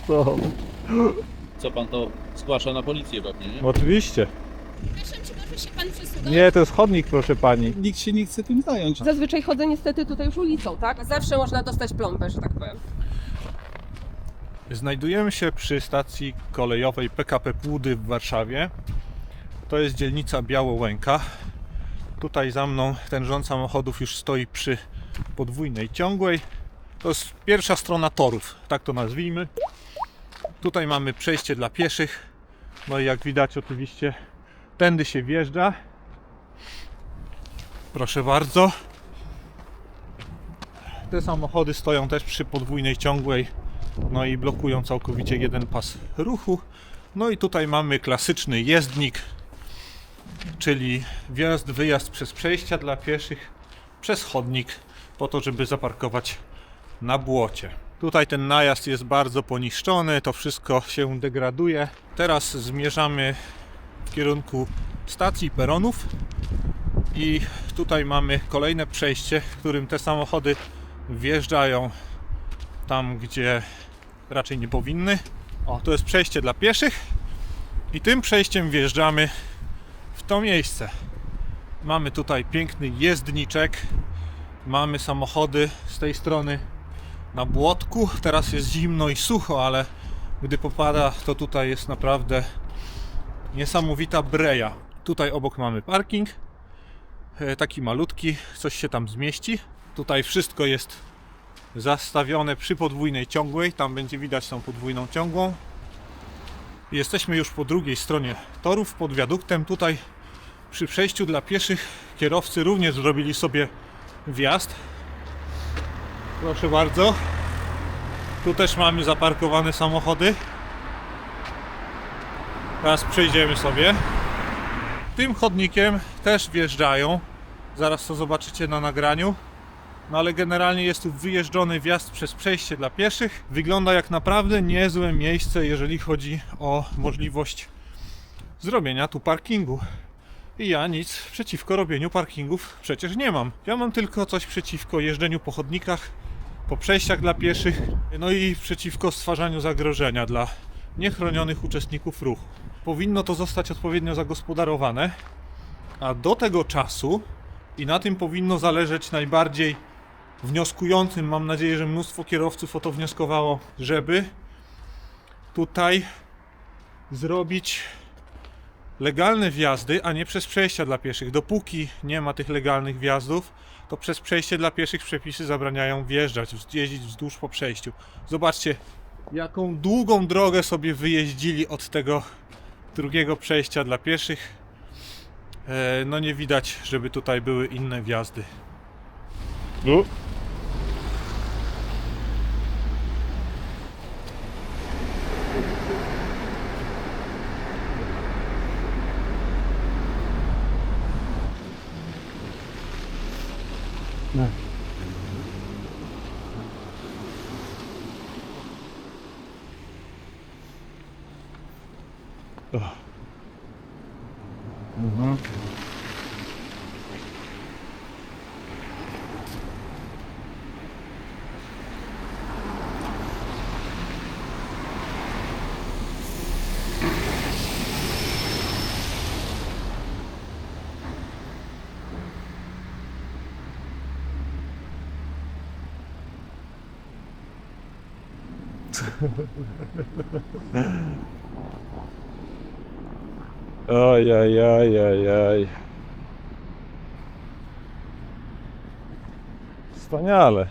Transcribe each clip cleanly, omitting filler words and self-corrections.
Co? Co pan to zgłasza na policję pewnie, nie? Oczywiście. Przepraszam, czy może się pan przesunąć? Nie, to jest chodnik, proszę pani. Nikt się nie chce tym zająć. Zazwyczaj chodzę niestety tutaj już ulicą, tak? Zawsze można dostać plombę, że tak powiem. Znajdujemy się przy stacji kolejowej PKP Płudy w Warszawie. To jest dzielnica Białołęka. Tutaj za mną ten rząd samochodów już stoi przy podwójnej ciągłej. To jest pierwsza strona torów, tak to nazwijmy. Tutaj mamy przejście dla pieszych. No i jak widać oczywiście tędy się wjeżdża. Proszę bardzo. Te samochody stoją też przy podwójnej ciągłej. No i blokują całkowicie jeden pas ruchu. No i tutaj mamy klasyczny jezdnik, czyli wjazd, wyjazd przez przejścia dla pieszych, przez chodnik, po to, żeby zaparkować na błocie. Tutaj ten najazd jest bardzo poniszczony, to wszystko się degraduje. Teraz zmierzamy w kierunku stacji peronów i tutaj mamy kolejne przejście, w którym te samochody wjeżdżają tam, gdzie raczej nie powinny. O, to jest przejście dla pieszych i tym przejściem wjeżdżamy w to miejsce. Mamy tutaj piękny jezdniczek, mamy samochody z tej strony na błotku. Teraz jest zimno i sucho, ale gdy popada, to tutaj jest naprawdę niesamowita breja. Tutaj obok mamy parking, taki malutki, coś się tam zmieści. Tutaj wszystko jest zastawione przy podwójnej ciągłej, tam będzie widać tą podwójną ciągłą. Jesteśmy już po drugiej stronie torów, pod wiaduktem. Tutaj przy przejściu dla pieszych kierowcy również zrobili sobie wjazd. Proszę bardzo. Tu też mamy zaparkowane samochody. Teraz przejdziemy sobie. Tym chodnikiem też wjeżdżają. Zaraz to zobaczycie na nagraniu. No ale generalnie jest tu wyjeżdżony wjazd przez przejście dla pieszych. Wygląda jak naprawdę niezłe miejsce, jeżeli chodzi o możliwość zrobienia tu parkingu. I ja nic przeciwko robieniu parkingów przecież nie mam. Ja mam tylko coś przeciwko jeżdżeniu po chodnikach, po przejściach dla pieszych, no i przeciwko stwarzaniu zagrożenia dla niechronionych uczestników ruchu. Powinno to zostać odpowiednio zagospodarowane, a do tego czasu, i na tym powinno zależeć najbardziej wnioskującym, mam nadzieję, że mnóstwo kierowców o to wnioskowało, żeby tutaj zrobić legalne wjazdy, a nie przez przejścia dla pieszych. Dopóki nie ma tych legalnych wjazdów, to przez przejście dla pieszych przepisy zabraniają wjeżdżać, jeździć wzdłuż po przejściu. Zobaczcie, jaką długą drogę sobie wyjeździli od tego drugiego przejścia dla pieszych. No nie widać, żeby tutaj były inne wjazdy. Oj, oj, oj, oj, oj. Wspaniale.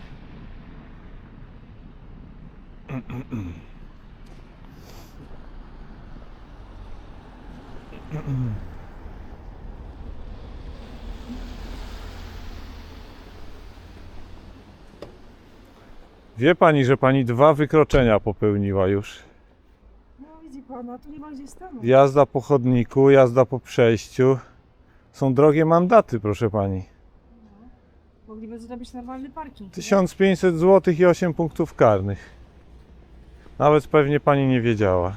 Wie pani, że pani 2 wykroczenia popełniła już. No widzi pan, a tu nie ma gdzie stanąć. Jazda po chodniku, jazda po przejściu. Są drogie mandaty, proszę pani. Mogliby zrobić normalny parking. 1500 zł i 8 punktów karnych. Nawet pewnie pani nie wiedziała.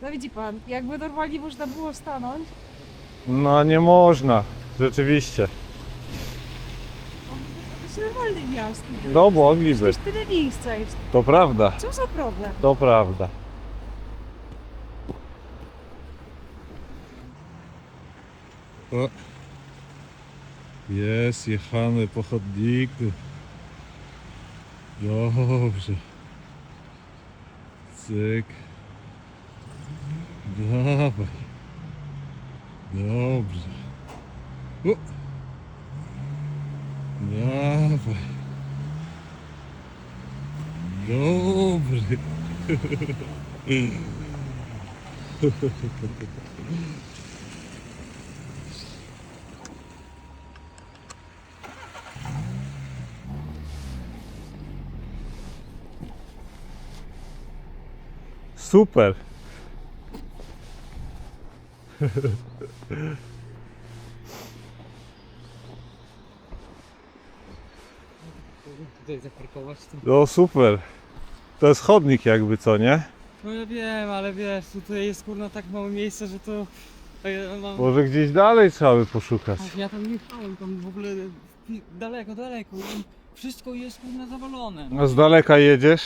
No widzi pan, jakby normalnie można było stanąć. No nie można, rzeczywiście. Mogliby zrobić jest normalny wjazd. No mogliby, Przecież tyle miejsca jest. to prawda, Co za problem? to prawda. O. Jest jechane po chodniku. Dobrze. Cyk. Dawaj. Dobrze. O. Dawaj. Dobry. Super. Tutaj zaparkować to. No super. To jest chodnik jakby, co nie? No ja wiem, ale wiesz, tutaj jest kurna tak małe miejsce, że to... Ja mam... Może gdzieś dalej trzeba by poszukać. Ja tam nie jechałem, tam w ogóle daleko, daleko. Wszystko jest kurna zawalone. A z daleka jedziesz?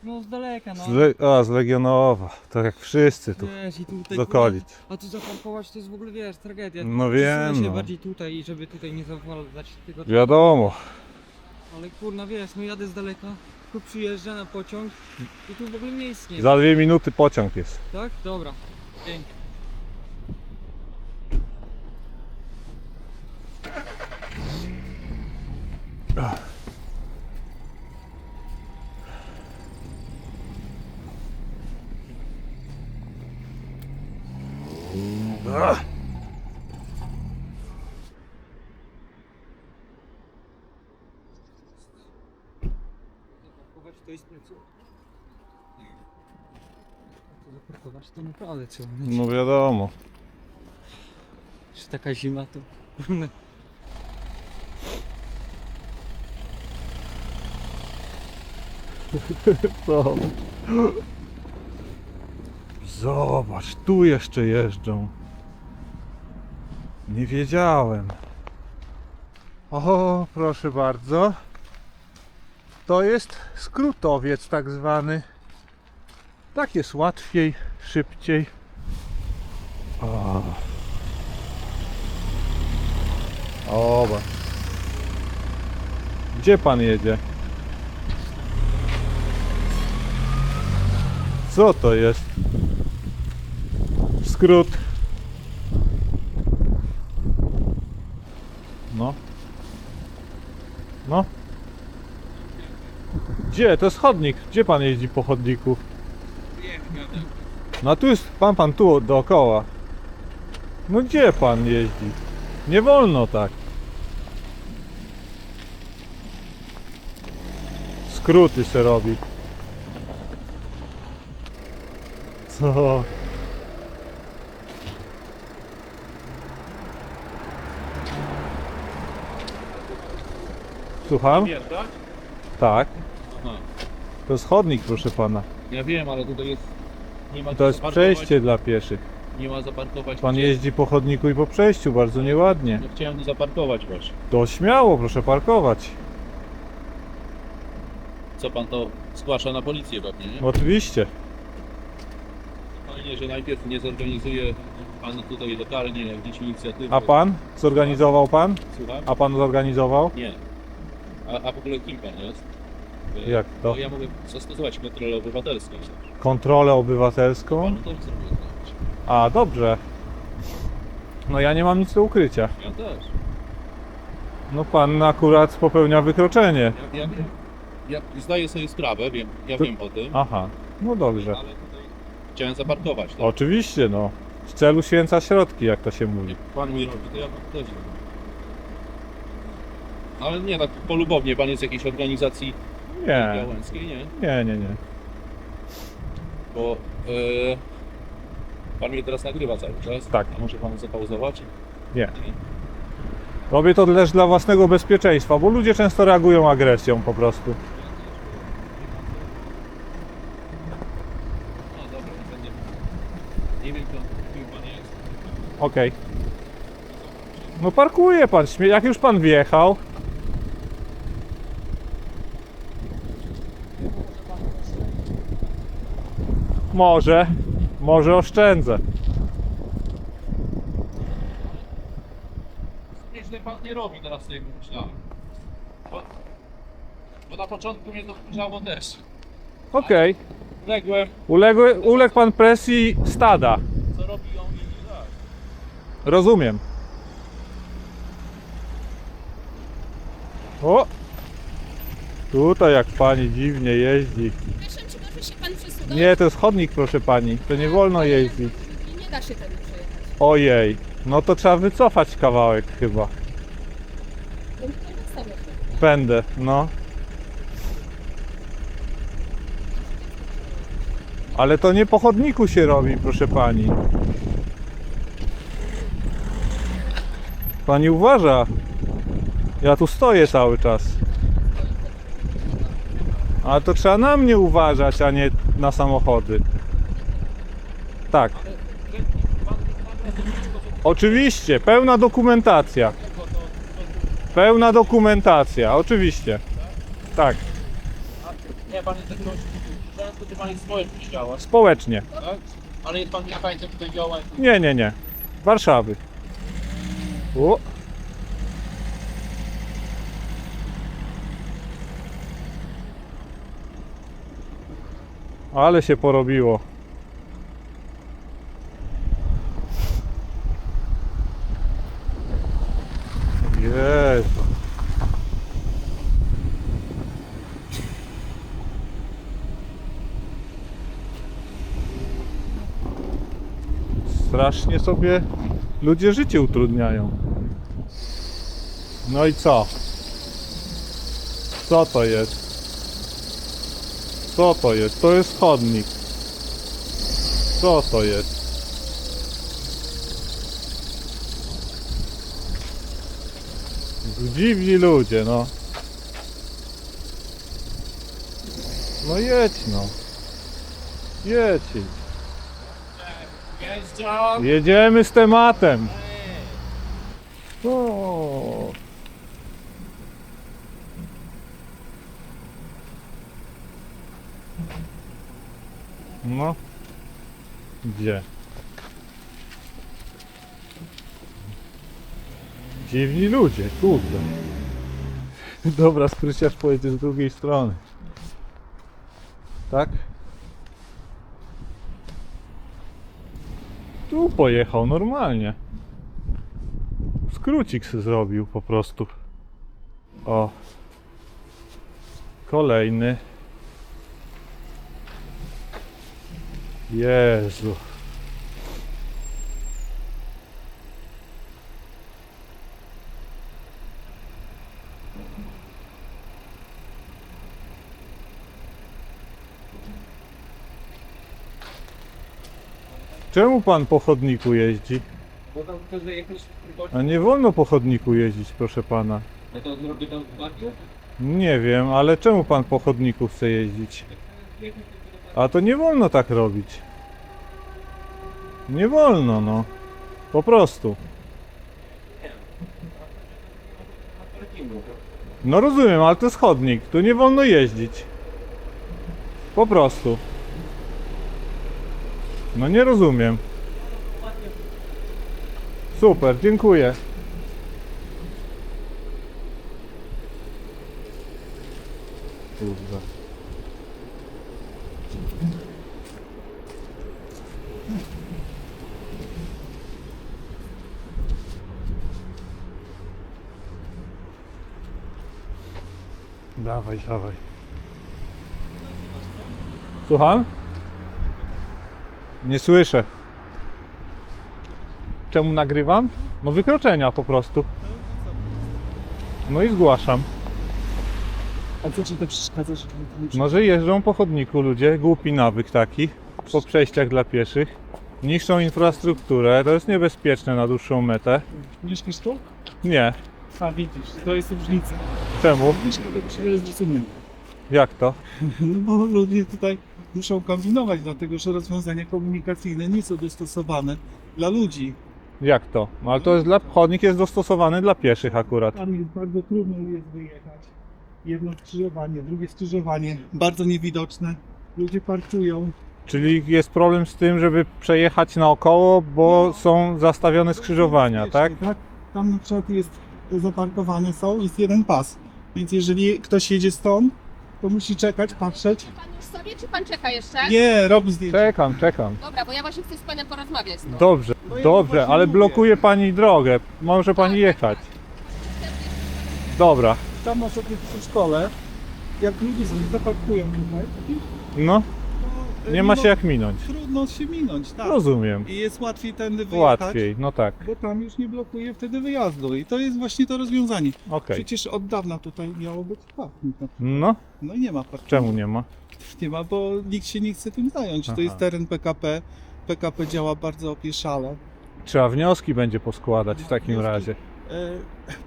No z daleka, no. Z Legionowa. Tak jak wszyscy tu. Wiesz, i tutaj, Z okolic. A tu zaparkować to jest w ogóle, wiesz, tragedia. No Przesuwaj wiem, się no. bardziej tutaj, żeby tutaj nie zawalać tego. Wiadomo. Ale kurna, wiesz, no jadę z daleka, tu przyjeżdżę na pociąg i tu w ogóle miejsc nie ma. Za 2 minuty pociąg jest. Tak? Dobra. Dzięki. Zaparkować to jest nieco. Zaparkować to naprawdę trzeba mieć. No wiadomo. Czy taka zima to... Co? Zobacz, tu jeszcze jeżdżą. Nie wiedziałem. O, proszę bardzo. To jest skrótowiec tak zwany. Tak jest łatwiej, szybciej. O. Oba. Gdzie pan jedzie? Co to jest? Skrót. No. No. Gdzie? To jest chodnik. Gdzie pan jeździ po chodniku? No tu jest pan tu dookoła. No gdzie pan jeździ? Nie wolno tak. Skróty se robi. Co? Słucham? Wjeżdżać? Tak. Aha. To jest chodnik, proszę pana. Ja wiem, ale tutaj jest... Nie ma To gdzie jest zaparkować, przejście dla pieszych. Nie ma zaparkować. Pan gdzie. jeździ po chodniku i po przejściu, bardzo nieładnie. No chciałem tu zaparkować właśnie. To śmiało, proszę parkować. Co pan to zgłasza na policję pewnie, nie? Oczywiście. Fajnie, że najpierw nie zorganizuje pan tutaj lokalnie jakieś inicjatywy. A pan? Zorganizował pan? Słucham? A pan zorganizował? Nie. A w ogóle kim pan jest? Jak to? Bo ja mogę zastosować kontrolę obywatelską. Kontrolę obywatelską? Panu to chcę powiedzieć. A, dobrze. No ja nie mam nic do ukrycia. Ja też. No pan akurat popełnia wykroczenie. Ja zdaję sobie sprawę, wiem, ja To- wiem o tym, Aha, no dobrze. ale tutaj chciałem zaparkować. Tak? Oczywiście, no. W celu święca środki, jak to się mówi. Jak pan mi robi, to ja pan też robię. Ale nie, tak polubownie, pan jest z jakiejś organizacji Nie, białęckiej, nie? nie. Bo pan mnie teraz nagrywa cały czas. Tak. A może pan zapauzować? Nie. Robię to też dla własnego bezpieczeństwa, bo ludzie często reagują agresją po prostu. No dobra, nie wiem, kim pan jest. Okej. No parkuje pan, jak już pan wjechał, Może oszczędzę. Nieźle pan nie robi, teraz sobie myślałem. Bo na początku mnie to wkurzało też. Okej. Ległem, Uległ pan presji stada. co robi on i tak. Rozumiem. O! Tutaj jak pani dziwnie jeździ. Proszę, czy może się pan przesunąć? Nie, to jest chodnik, proszę pani. To nie wolno jeździć. Nie da się tędy przejechać. Ojej. No to trzeba wycofać kawałek chyba. To nie tak samo. Będę, no. Ale to nie po chodniku się robi, proszę pani. Pani uważa. Ja tu stoję cały czas. Ale to trzeba na mnie uważać, a nie na samochody. Tak. Oczywiście, pełna dokumentacja. Pełna dokumentacja, oczywiście. Tak, Nie, pan jest jakiegoś często, to pan jest społecznie działa, społecznie. tak? Ale jest pan mieszkańcem tutaj działa. Nie. Warszawy. O. Ale się porobiło. Jezu. Strasznie sobie ludzie życie utrudniają. No i co? Co to jest? Co to jest? To jest chodnik. Co to jest? Dziwni ludzie, no. No jedź, no. Jedź. Jeździłam. Jedziemy z tematem. O. No. Gdzie? Dziwni ludzie, kurde. Dobra, skryciarz pojedzie z drugiej strony. Tak? Tu pojechał normalnie. Skrócik se zrobił po prostu. O. Kolejny. Jezu. Czemu pan po chodniku jeździ? Bo tam chcę jechać w A nie wolno po chodniku jeździć, proszę pana. Ja to zrobię tam w Bakiu? Nie wiem, ale czemu pan po chodniku chce jeździć? A to nie wolno tak robić. Nie wolno, no. Po prostu. No rozumiem, ale to jest chodnik. Tu nie wolno jeździć. Po prostu. No nie rozumiem. Super, dziękuję. Kurde. Dawaj, dawaj. Słucham? Nie słyszę. Czemu nagrywam? No wykroczenia po prostu. No i zgłaszam. A co ci to przeszkadza, że No, że jeżdżą po chodniku ludzie, głupi nawyk taki, po przejściach dla pieszych. Niszczą infrastrukturę, to jest niebezpieczne na dłuższą metę. mieszkasz tu? Nie. A widzisz, to jest różnica. Czemu? Mieszkam tego się zrozumiem. Jak to? No bo ludzie tutaj muszą kombinować, dlatego że rozwiązania komunikacyjne nie są dostosowane dla ludzi. Jak to? No, ale to jest chodnik jest dostosowany dla pieszych akurat. Tam jest bardzo trudno jest wyjechać. Jedno skrzyżowanie, drugie skrzyżowanie, bardzo niewidoczne. Ludzie parkują Czyli jest problem z tym, żeby przejechać naokoło, bo No. są zastawione skrzyżowania, tak? Tak. Tam na przykład jest zaparkowane jest jeden pas. Więc jeżeli ktoś jedzie stąd, to musi czekać, patrzeć. Pan już sobie, czy pan czeka jeszcze? Nie, robi zdjęcie. Czekam. Dobra, bo ja właśnie chcę z panem porozmawiać. No. Dobrze, No ja dobrze, właśnie ale mówię. blokuje pani drogę. Może pani jechać. Dobra, Tam na sobie przy szkole, jak ludzie sobie zaparkują tutaj, no, to nie ma się jak minąć. trudno się minąć, tak. Rozumiem. I jest łatwiej tędy wyjechać, Łatwiej, no tak. bo tam już nie blokuje wtedy wyjazdu. I to jest właśnie to rozwiązanie. Okej. Przecież od dawna tutaj miało być parking. No, No i nie ma parkingu. czemu nie ma? Nie ma, bo nikt się nie chce tym zająć. To Aha. jest teren PKP. PKP działa bardzo opieszale. Trzeba wnioski będzie poskładać w takim Wnioski. razie.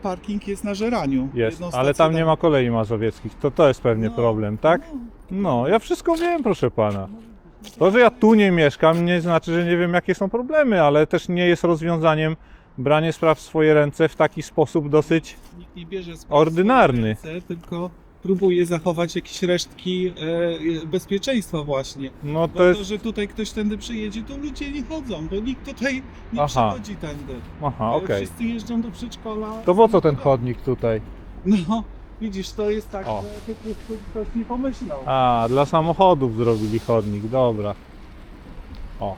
Parking jest na Żeraniu. Jest, Jedną ale stację tam nie ma kolei mazowieckich. To jest pewnie No, problem, tak? no. No, ja wszystko wiem, proszę pana. To, że ja tu nie mieszkam, nie znaczy, że nie wiem, jakie są problemy, ale też nie jest rozwiązaniem branie spraw w swoje ręce w taki sposób dosyć. Nikt nie bierze spraw w Ordynarny. swoje ręce, tylko próbuje zachować jakieś resztki bezpieczeństwa właśnie. No Bo to jest. że tutaj ktoś tędy przyjedzie, to ludzie nie chodzą, bo nikt tutaj nie Aha. przychodzi tędy. Aha, okej. Wszyscy jeżdżą do przedszkola. To po co ten chodnik tutaj? No, widzisz, to jest tak, O. że po prostu ktoś nie pomyślał. A, dla samochodów zrobili chodnik, dobra. O.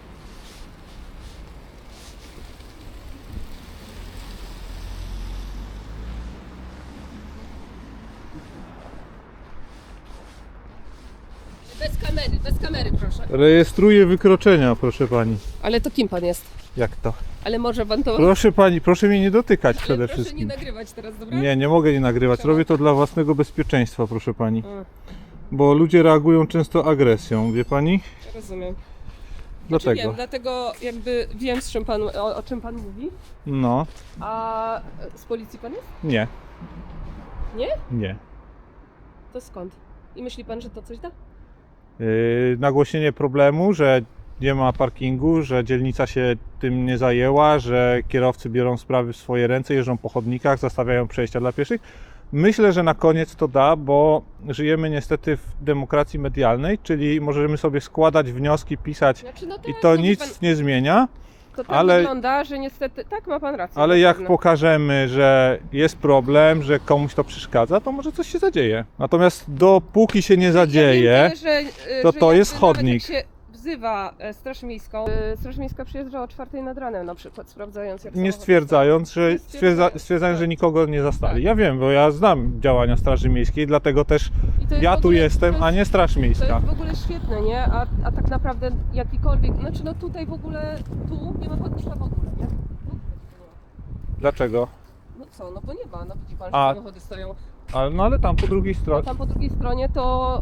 Bez kamery proszę. Rejestruję wykroczenia, proszę pani. Ale to kim pan jest? Jak to? Ale może pan to... Proszę pani, proszę mnie nie dotykać Ale przede proszę nie wszystkim. nagrywać teraz, dobra? Nie mogę nie nagrywać. Czemu? Robię to dla własnego bezpieczeństwa, proszę pani. A, Bo ludzie reagują często agresją, wie pani? rozumiem. Dlatego. Wiem, dlatego jakby wiem, z czym pan, o czym pan mówi. No, A z policji pan jest? nie. Nie? Nie. To skąd? I myśli pan, że to coś da? Nagłośnienie problemu, że nie ma parkingu, że dzielnica się tym nie zajęła, że kierowcy biorą sprawy w swoje ręce, jeżdżą po chodnikach, zastawiają przejścia dla pieszych. Myślę, że na koniec to da, bo żyjemy niestety w demokracji medialnej, czyli możemy sobie składać wnioski, pisać Znaczy, no i tak, to no wie nic pan, nie zmienia, to tak ale- wygląda, że niestety... Tak, ma pan rację. ale na jak pewno. pokażemy, że jest problem, że komuś to przeszkadza, to może coś się zadzieje. Natomiast dopóki się nie zadzieje, Ja wiem, że to jest jakby nawet chodnik. Jak się wzywa Straż Miejską. Straż Miejska przyjeżdża o 4 nad ranem na przykład, sprawdzając jak nie samochody stwierdzając, że Nie stwierdzając, stwierdzają, tak. że nikogo nie zastali. Tak. Ja wiem, bo ja znam działania Straży Miejskiej, dlatego też są. I to jest ja w tu ogóle- jestem, to a nie Straż To Miejska. jest w ogóle świetne, nie? A tak naprawdę jakikolwiek, znaczy no tutaj w ogóle, tu nie ma chodnika w ogóle, nie? Dlaczego? No co, no bo nie ma, no widzi pan, że A. samochody stoją. No ale tam po drugiej A stronie. tam po drugiej stronie to...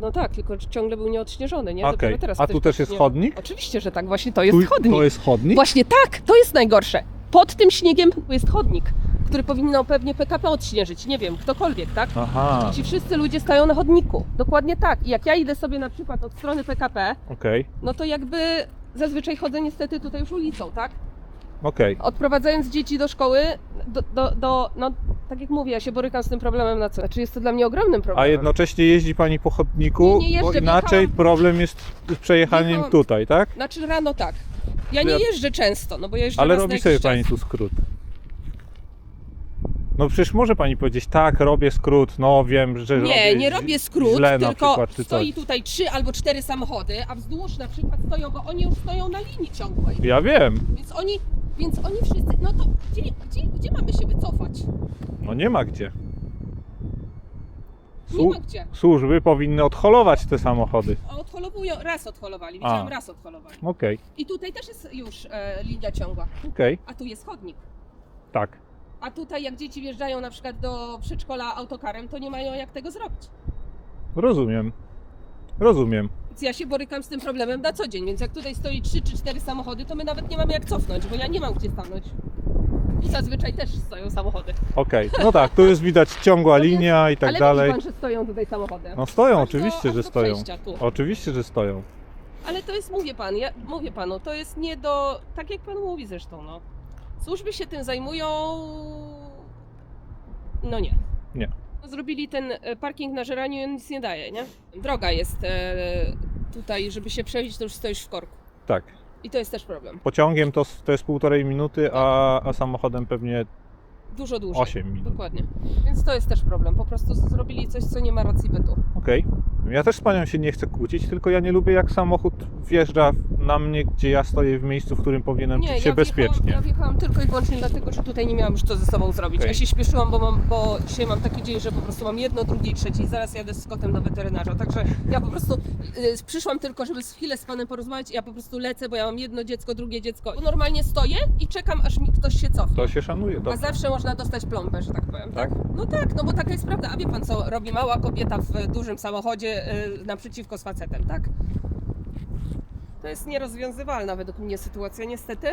No tak, tylko ciągle był nieodśnieżony, nie? Okej. Dopiero teraz A ktoś tu też jest odśnieżył. chodnik? Oczywiście, że tak, właśnie to jest chodnik. To jest chodnik? Właśnie tak, to jest najgorsze. Pod tym śniegiem jest chodnik, który powinno pewnie PKP odśnieżyć, nie wiem, ktokolwiek, tak? Aha, I ci wszyscy ludzie stoją na chodniku. Dokładnie tak. I jak ja idę sobie na przykład od strony PKP, okej, no to jakby zazwyczaj chodzę niestety tutaj już ulicą, tak? okej. Odprowadzając dzieci do szkoły, no tak jak mówię, ja się borykam z tym problemem na co. Znaczy jest to dla mnie ogromnym problemem. A jednocześnie jeździ pani po chodniku, Nie jeżdżę, bo inaczej wjechałam- problem jest z przejechaniem Wjechałam- tutaj, tak? Znaczy rano tak. Ja nie Ja- jeżdżę często, no bo ja jeżdżę Ale raz robi na sobie jakiś pani czas. tu skrót. No przecież może pani powiedzieć, tak, robię skrót, no wiem, że Nie, robię nie robię skrót, źle na tylko przykład, czy stoi coś. tutaj 3 albo 4 samochody, a wzdłuż na przykład stoją, bo oni już stoją na linii ciągłej. Ja wiem, Więc oni wszyscy, no to gdzie mamy się wycofać? no nie ma gdzie. Nie ma gdzie. Służby powinny odholować te samochody. Odholowują, raz odholowali, widziałam, A. raz odholowali. Okej, I tutaj też jest już linia ciągła, okej, a tu jest chodnik. tak. A tutaj jak dzieci wjeżdżają na przykład do przedszkola autokarem, to nie mają jak tego zrobić. Rozumiem. Rozumiem. Więc ja się borykam z tym problemem na co dzień, więc jak tutaj stoi 3 czy 4 samochody, to my nawet nie mamy jak cofnąć, bo ja nie mam gdzie stanąć. I zazwyczaj też stoją samochody. Okej. No tak, tu jest widać ciągła linia i tak Ale dalej. widzi pan, że stoją tutaj samochody. No stoją, Aż do- oczywiście, aż że do stoją. przejścia tu. Oczywiście, że stoją. Ale to jest, mówię panu, to jest nie do, tak jak pan mówi zresztą, no. Służby się tym zajmują, no nie. Nie. Zrobili ten parking na Żeraniu i on nic nie daje, nie? Droga jest tutaj, żeby się przejść, to już stoisz w korku. Tak. I to jest też problem. Pociągiem to jest 1,5 minuty, a samochodem pewnie Dużo dłużej. 8 minut. Dokładnie. Więc to jest też problem. Po prostu zrobili coś, co nie ma racji bytu. Okej. Ja też z panią się nie chcę kłócić, tylko ja nie lubię, jak samochód wjeżdża na mnie, gdzie ja stoję w miejscu, w którym powinienem czuć się bezpiecznie. Ja wjechałam tylko i wyłącznie dlatego, że tutaj nie miałam już co ze sobą zrobić. Okej. Ja się śpieszyłam, bo dzisiaj mam taki dzień, że po prostu mam jedno, drugie i trzecie i zaraz jadę z kotem do weterynarza. Także ja po prostu przyszłam tylko, żeby chwilę z panem porozmawiać i ja po prostu lecę, bo ja mam jedno dziecko, drugie dziecko. Normalnie stoję i czekam, aż mi ktoś się cofnie. To się szanuje, A dobrze. zawsze można dostać plombę, że tak powiem, tak? Tak? No tak, no bo taka jest prawda. A wie pan, co robi mała kobieta w dużym samochodzie naprzeciwko z facetem, tak? To jest nierozwiązywalna według mnie sytuacja, niestety.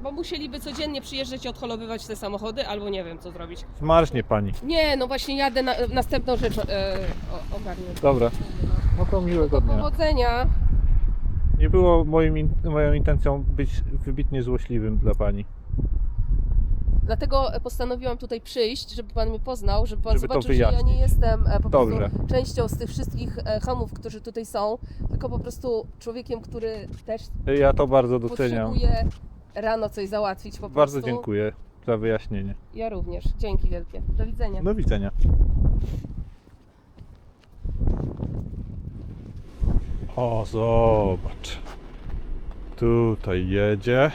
Bo musieliby codziennie przyjeżdżać i odholowywać te samochody, albo nie wiem, co zrobić. Zmarznie pani. Nie, no właśnie jadę na następną rzecz ogarnię. Dobra. No to miłego dnia. Powodzenia. Nie było moją intencją być wybitnie złośliwym dla pani. Dlatego postanowiłam tutaj przyjść, żeby pan mnie poznał, żeby pan Żeby to zobaczył, że ja wyjaśnić. nie jestem po prostu Dobrze. częścią z tych wszystkich hamów, którzy tutaj są, tylko po prostu człowiekiem, który też Ja to bardzo doceniam. potrzebuje rano coś załatwić po Bardzo prostu. dziękuję za wyjaśnienie. Ja również. Dzięki wielkie. Do widzenia. Do widzenia. O, zobacz. Tutaj jedzie.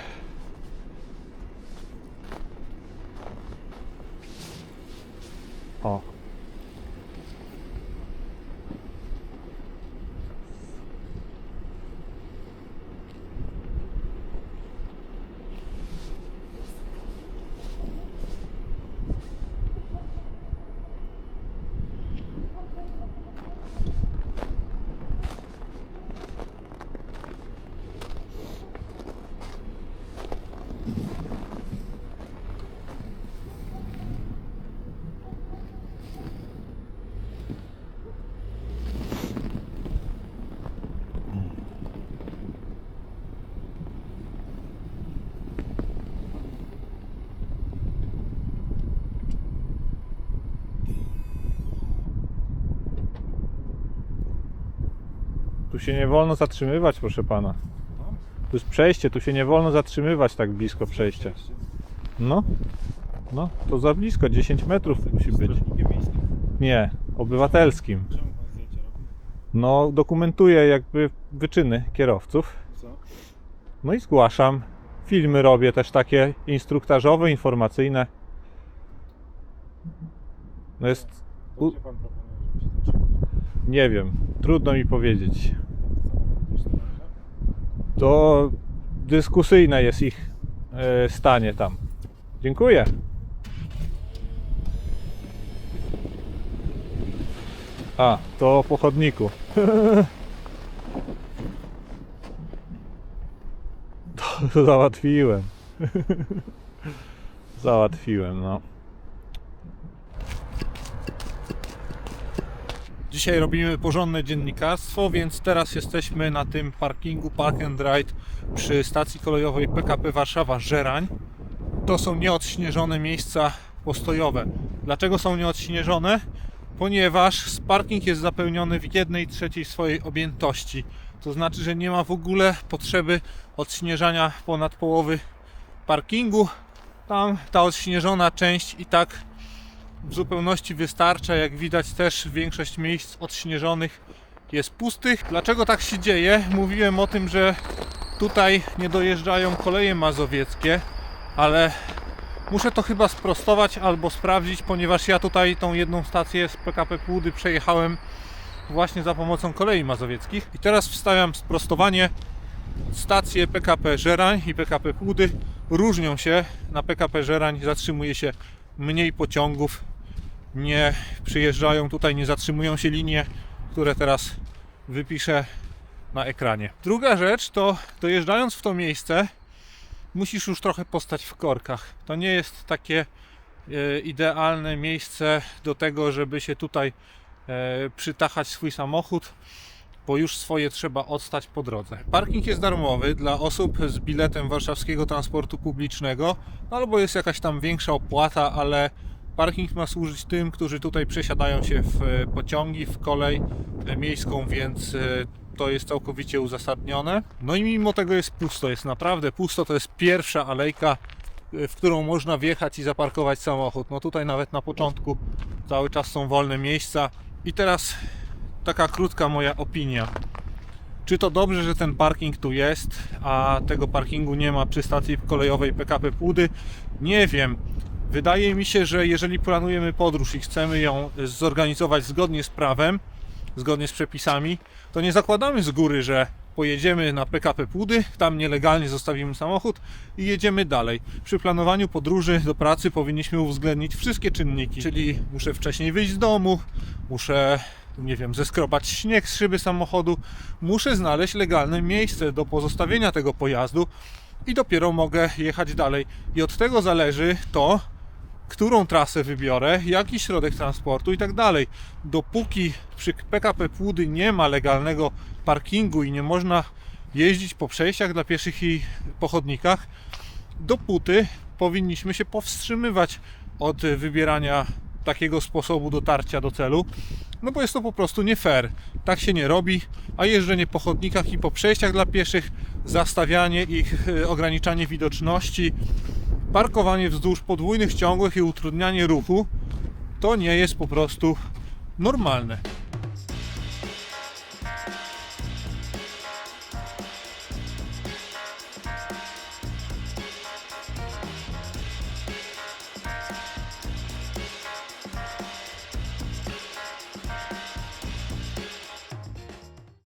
O. Tu się nie wolno zatrzymywać, proszę pana. Tu jest przejście, tu się nie wolno zatrzymywać tak blisko przejścia. No, no, to za blisko, 10 metrów musi być. Nie, obywatelskim. No, dokumentuję jakby wyczyny kierowców. No i zgłaszam. Filmy robię też takie instruktażowe, informacyjne. No jest... Nie wiem, trudno mi powiedzieć. To dyskusyjne jest ich stanie tam. Dziękuję. A, to po chodniku. To załatwiłem. Załatwiłem, no. Dzisiaj robimy porządne dziennikarstwo, więc teraz jesteśmy na tym parkingu Park and Ride przy stacji kolejowej PKP Warszawa-Żerań. To są nieodśnieżone miejsca postojowe. Dlaczego są nieodśnieżone? Ponieważ parking jest zapełniony w 1/3 swojej objętości. To znaczy, że nie ma w ogóle potrzeby odśnieżania ponad połowy parkingu. Tam ta odśnieżona część i tak w zupełności wystarcza. Jak widać, też większość miejsc odśnieżonych jest pustych. Dlaczego tak się dzieje? Mówiłem o tym, że tutaj nie dojeżdżają koleje mazowieckie, ale muszę to chyba sprostować albo sprawdzić, ponieważ ja tutaj tą jedną stację z PKP Pułdy przejechałem właśnie za pomocą kolei mazowieckich. I teraz wstawiam sprostowanie. Stacje PKP Żerań i PKP Pułdy różnią się. Na PKP Żerań zatrzymuje się mniej pociągów, nie przyjeżdżają tutaj, nie zatrzymują się linie, które teraz wypiszę na ekranie. Druga rzecz to dojeżdżając w to miejsce musisz już trochę postać w korkach. To nie jest takie idealne miejsce do tego, żeby się tutaj przytachać swój samochód, bo już swoje trzeba odstać po drodze. Parking jest darmowy dla osób z biletem warszawskiego transportu publicznego, albo jest jakaś tam większa opłata, ale parking ma służyć tym, którzy tutaj przesiadają się w pociągi, w kolej miejską, więc to jest całkowicie uzasadnione. No i mimo tego jest pusto, jest naprawdę pusto. To jest pierwsza alejka, w którą można wjechać i zaparkować samochód. No tutaj nawet na początku cały czas są wolne miejsca. I teraz taka krótka moja opinia. Czy to dobrze, że ten parking tu jest, a tego parkingu nie ma przy stacji kolejowej PKP Pudy? Nie wiem. Wydaje mi się, że jeżeli planujemy podróż i chcemy ją zorganizować zgodnie z prawem, zgodnie z przepisami, to nie zakładamy z góry, że pojedziemy na PKP Pudy, tam nielegalnie zostawimy samochód i jedziemy dalej. Przy planowaniu podróży do pracy powinniśmy uwzględnić wszystkie czynniki, czyli muszę wcześniej wyjść z domu, muszę, nie wiem, zeskrobać śnieg z szyby samochodu, muszę znaleźć legalne miejsce do pozostawienia tego pojazdu i dopiero mogę jechać dalej. I od tego zależy to, którą trasę wybiorę, jaki środek transportu i tak dalej. Dopóki przy PKP Pudy nie ma legalnego parkingu i nie można jeździć po przejściach dla pieszych i po chodnikach, dopóty powinniśmy się powstrzymywać od wybierania takiego sposobu dotarcia do celu, no bo jest to po prostu nie fair. Tak się nie robi, a jeżdżenie po chodnikach i po przejściach dla pieszych, zastawianie ich, ograniczanie widoczności, parkowanie wzdłuż podwójnych ciągłych i utrudnianie ruchu to nie jest po prostu normalne.